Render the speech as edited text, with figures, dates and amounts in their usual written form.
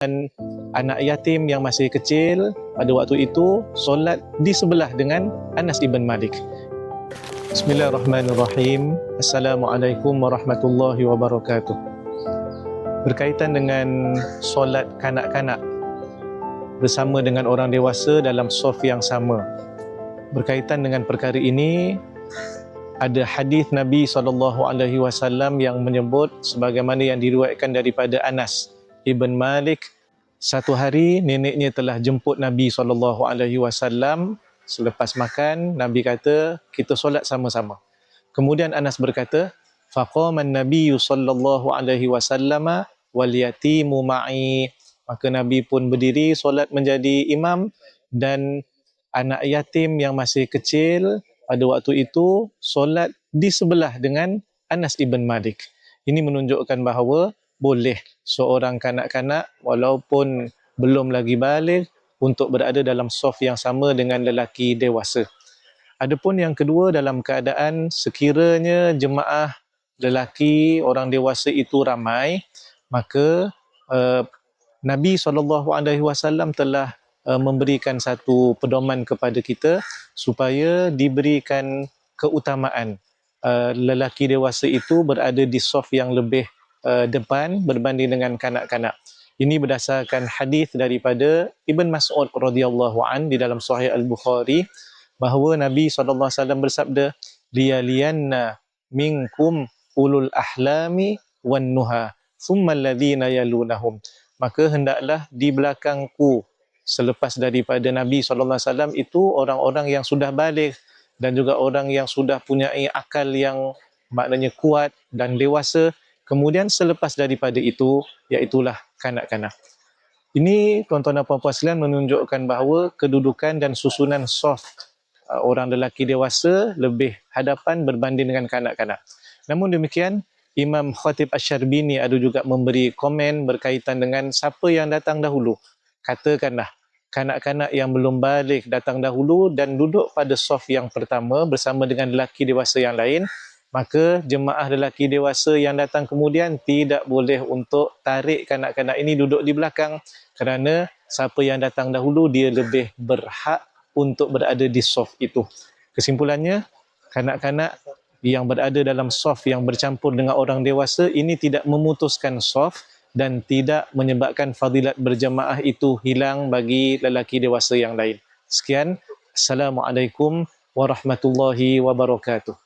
Dan anak yatim yang masih kecil pada waktu itu solat di sebelah dengan Anas ibn Malik. Bismillahirrahmanirrahim. Assalamualaikum warahmatullahi wabarakatuh. Berkaitan dengan solat kanak-kanak bersama dengan orang dewasa dalam saf yang sama. Berkaitan dengan perkara ini, ada hadis Nabi SAW yang menyebut sebagaimana yang diriwayatkan daripada Anas ibn Malik. Satu hari neneknya telah jemput Nabi SAW. Selepas makan, Nabi kata, kita solat sama-sama. Kemudian Anas berkata, faqaman Nabi SAW wal yatimu ma'i. Maka Nabi pun berdiri solat menjadi imam dan anak yatim yang masih kecil pada waktu itu solat di sebelah dengan Anas ibn Malik. Ini menunjukkan bahawa boleh seorang kanak-kanak walaupun belum lagi baligh untuk berada dalam saf yang sama dengan lelaki dewasa. Adapun yang kedua, dalam keadaan sekiranya jemaah lelaki orang dewasa itu ramai, maka Nabi SAW telah memberikan satu pedoman kepada kita supaya diberikan keutamaan lelaki dewasa itu berada di saf yang lebih depan berbanding dengan kanak-kanak. Ini berdasarkan hadis daripada Ibn Mas'ud radhiyallahu an di dalam Sahih Al-Bukhari bahawa Nabi SAW bersabda, liyaliyanna minkum ulul ahlami wan nuha thumma alladhina yalunahum. Maka hendaklah di belakangku selepas daripada Nabi SAW itu orang-orang yang sudah baligh dan juga orang yang sudah punya akal yang maknanya kuat dan dewasa. Kemudian selepas daripada itu, iaitulah kanak-kanak. Ini tuan-tuan dan puan-puan sekalian menunjukkan bahawa kedudukan dan susunan saf orang lelaki dewasa lebih hadapan berbanding dengan kanak-kanak. Namun demikian, Imam Khatib Asy-Syarbini ada juga memberi komen berkaitan dengan siapa yang datang dahulu. Katakanlah, kanak-kanak yang belum baligh datang dahulu dan duduk pada saf yang pertama bersama dengan lelaki dewasa yang lain, maka jemaah lelaki dewasa yang datang kemudian tidak boleh untuk tarik kanak-kanak ini duduk di belakang, kerana siapa yang datang dahulu dia lebih berhak untuk berada di saf itu. Kesimpulannya, kanak-kanak yang berada dalam saf yang bercampur dengan orang dewasa ini tidak memutuskan saf dan tidak menyebabkan fadilat berjemaah itu hilang bagi lelaki dewasa yang lain. Sekian, Assalamualaikum warahmatullahi wabarakatuh.